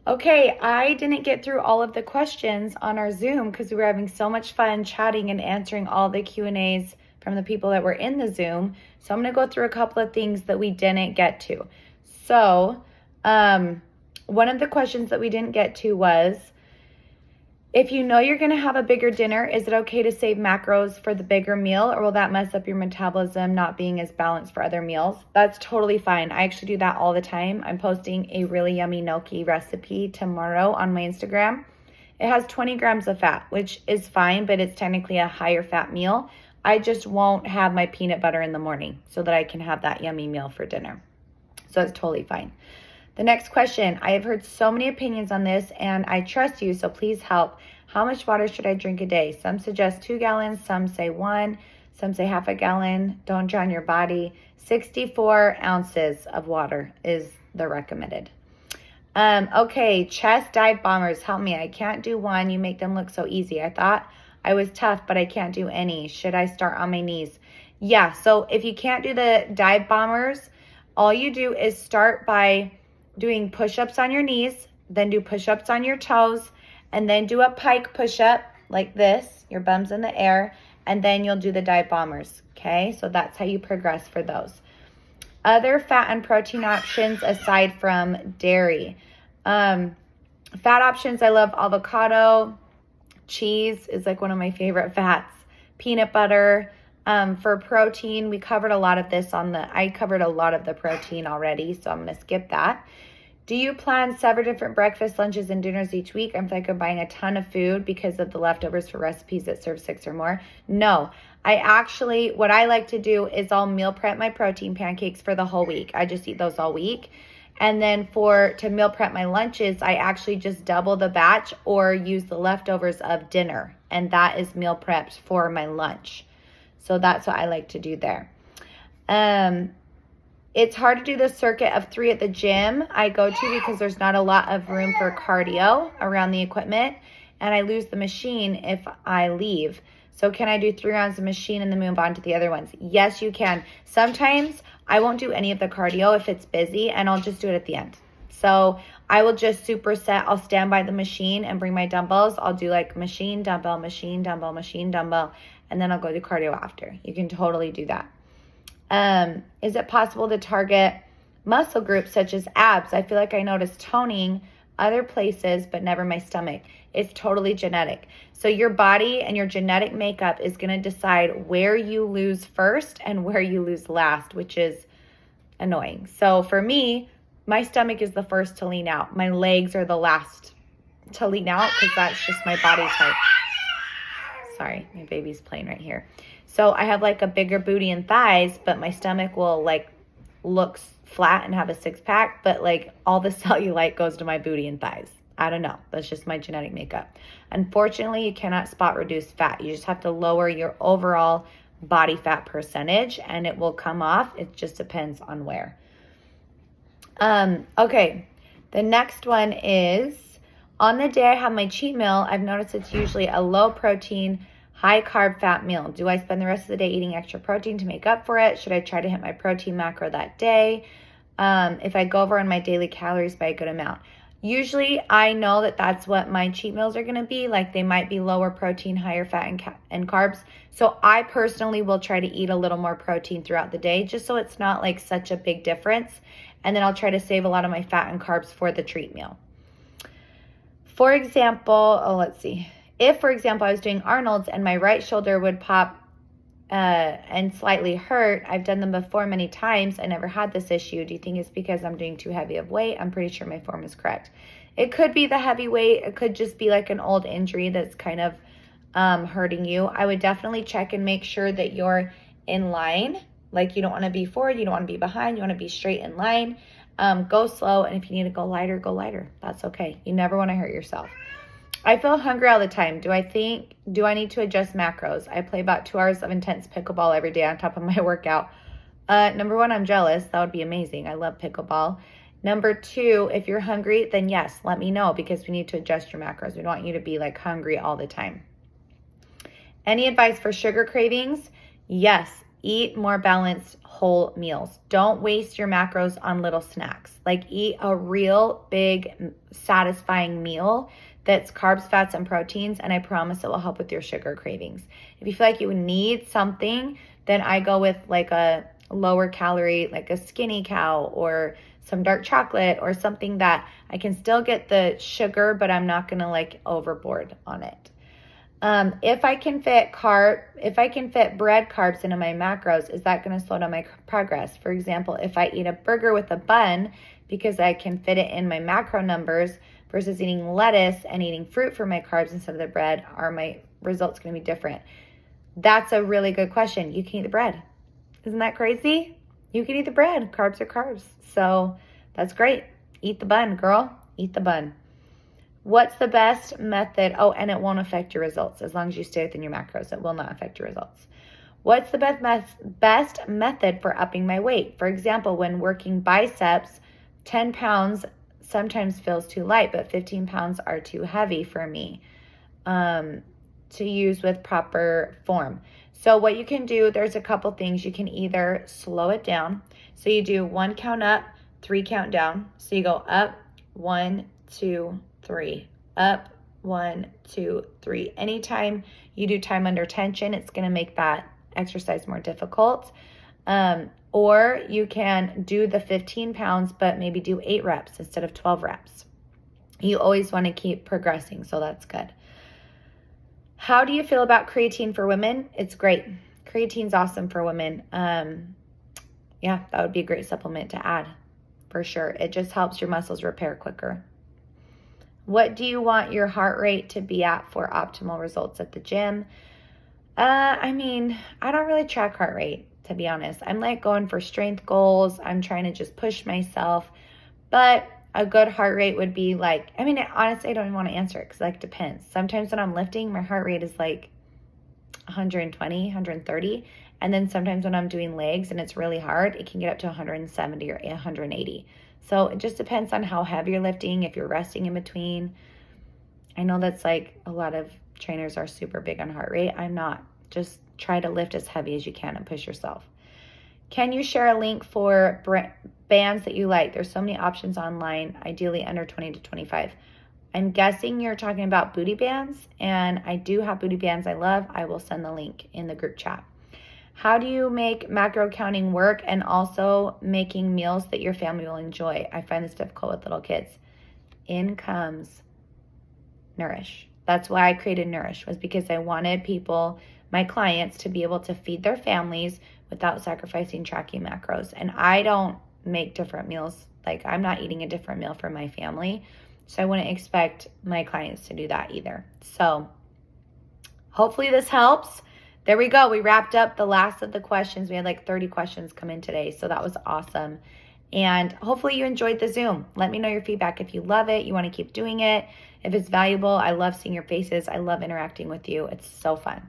Okay, I didn't get through all of the questions on our Zoom because we were having so much fun chatting and answering all the Q&As from the people that were in the Zoom. So I'm going to go through a couple of things that we didn't get to. So one of the questions that we didn't get to was, if you know you're going to have a bigger dinner, is it okay to save macros for the bigger meal, or will that mess up your metabolism not being as balanced for other meals? That's totally fine. I actually do that all the time. I'm posting a really yummy gnocchi recipe tomorrow on my Instagram. It has 20 grams of fat, which is fine, but it's technically a higher fat meal. I just won't have my peanut butter in the morning so that I can have that yummy meal for dinner. So it's totally fine. The next question, I have heard so many opinions on this and I trust you, so please help. How much water should I drink a day? Some suggest 2 gallons, some say 1, some say half a gallon. Don't drown your body. 64 ounces of water is the recommended. Okay, chest dive bombers, help me. I can't do one. You make them look so easy. I thought I was tough, but I can't do any. Should I start on my knees? Yeah, so if you can't do the dive bombers, all you do is start by doing push-ups on your knees, then do push-ups on your toes, and then do a pike push-up like this, your bum's in the air, and then you'll do the dive bombers, okay? So that's how you progress for those. Other fat and protein options aside from dairy. Fat options, I love avocado. Cheese is like one of my favorite fats. Peanut butter. For protein, we covered a lot of this I covered a lot of the protein already, so I'm going to skip that. Do you plan several different breakfast, lunches, and dinners each week? I'm like I'm buying a ton of food because of the leftovers for recipes that serve 6 or more. No, what I like to do is I'll meal prep my protein pancakes for the whole week. I just eat those all week. And then to meal prep my lunches, I actually just double the batch or use the leftovers of dinner. And that is meal prepped for my lunch. So that's what I like to do there. It's hard to do the circuit of 3 at the gym I go to because there's not a lot of room for cardio around the equipment, and I lose the machine if I leave. So can I do 3 rounds of machine and then move on to the other ones? Yes, you can. Sometimes I won't do any of the cardio if it's busy, and I'll just do it at the end. So I will just superset. I'll stand by the machine and bring my dumbbells. I'll do like machine, dumbbell, machine, dumbbell, machine, dumbbell, and then I'll go do cardio after. You can totally do that. Is it possible to target muscle groups such as abs? I feel like I notice toning other places, but never my stomach. It's totally genetic. So your body and your genetic makeup is going to decide where you lose first and where you lose last, which is annoying. So for me, my stomach is the first to lean out. My legs are the last to lean out because that's just my body type. Sorry, my baby's playing right here. So I have like a bigger booty and thighs, but my stomach will like look flat and have a 6-pack, but like all the cellulite goes to my booty and thighs. I don't know. That's just my genetic makeup. Unfortunately, you cannot spot reduce fat. You just have to lower your overall body fat percentage and it will come off. It just depends on where. Okay. The next one is, on the day I have my cheat meal, I've noticed it's usually a low protein, high carb fat meal. Do I spend the rest of the day eating extra protein to make up for it? Should I try to hit my protein macro that day? If I go over on my daily calories by a good amount. Usually I know that that's what my cheat meals are going to be. Like they might be lower protein, higher fat and carbs. So I personally will try to eat a little more protein throughout the day just so it's not like such a big difference. And then I'll try to save a lot of my fat and carbs for the treat meal. For example, if, for example, I was doing Arnold's and my right shoulder would pop and slightly hurt, I've done them before many times. I never had this issue. Do you think it's because I'm doing too heavy of weight? I'm pretty sure my form is correct. It could be the heavy weight. It could just be like an old injury that's kind of hurting you. I would definitely check and make sure that you're in line. Like you don't want to be forward. You don't want to be behind. You want to be straight in line. Go slow. And if you need to go lighter, go lighter. That's okay. You never want to hurt yourself. I feel hungry all the time. Do I need to adjust macros? I play about 2 hours of intense pickleball every day on top of my workout. Number 1, I'm jealous. That would be amazing. I love pickleball. Number 2, if you're hungry, then yes, let me know because we need to adjust your macros. We don't want you to be like hungry all the time. Any advice for sugar cravings? Yes. eat more balanced whole meals. Don't waste your macros on little snacks. Like, eat a real big satisfying meal that's carbs, fats, and proteins, and I promise it will help with your sugar cravings. If you feel like you need something, then I go with like a lower calorie, like a Skinny Cow or some dark chocolate or something that I can still get the sugar, but I'm not gonna like overboard on it. If I can fit bread carbs into my macros, is that going to slow down my progress? For example, if I eat a burger with a bun because I can fit it in my macro numbers versus eating lettuce and eating fruit for my carbs instead of the bread, are my results going to be different? That's a really good question. You can eat the bread. Isn't that crazy? You can eat the bread. Carbs are carbs. So that's great. Eat the bun, girl. Eat the bun. What's the best method? Oh, and it won't affect your results. As long as you stay within your macros, it will not affect your results. What's the best method for upping my weight? For example, when working biceps, 10 pounds sometimes feels too light, but 15 pounds are too heavy for me to use with proper form. So what you can do, there's a couple things. You can either slow it down. So you do 1 count up, 3 count down. So you go up, 1, 2, 3, up, 1, 2, 3. Anytime you do time under tension, it's going to make that exercise more difficult. Or you can do the 15 pounds, but maybe do 8 reps instead of 12 reps. You always want to keep progressing, so that's good. How do you feel about creatine for women? It's great. Creatine's awesome for women. Yeah, that would be a great supplement to add for sure. It just helps your muscles repair quicker. What do you want your heart rate to be at for optimal results at the gym? I don't really track heart rate, to be honest. I'm like going for strength goals. I'm trying to just push myself. But a good heart rate would be like, honestly, I don't even want to answer it because it depends. Sometimes when I'm lifting, my heart rate is like 120, 130. And then sometimes when I'm doing legs and it's really hard, it can get up to 170 or 180. So it just depends on how heavy you're lifting, if you're resting in between. I know that's like a lot of trainers are super big on heart rate. I'm not. Just try to lift as heavy as you can and push yourself. Can you share a link for bands that you like? There's so many options online, ideally under 20 to 25. I'm guessing you're talking about booty bands, and I do have booty bands I love. I will send the link in the group chat. How do you make macro counting work and also making meals that your family will enjoy? I find this difficult with little kids. In comes Nourish. That's why I created Nourish, was because I wanted people, my clients, to be able to feed their families without sacrificing tracking macros. And I don't make different meals. Like, I'm not eating a different meal for my family. So I wouldn't expect my clients to do that either. So hopefully this helps. There we go. We wrapped up the last of the questions. We had like 30 questions come in today. So that was awesome. And hopefully you enjoyed the Zoom. Let me know your feedback. If you love it, you want to keep doing it. If it's valuable, I love seeing your faces. I love interacting with you. It's so fun.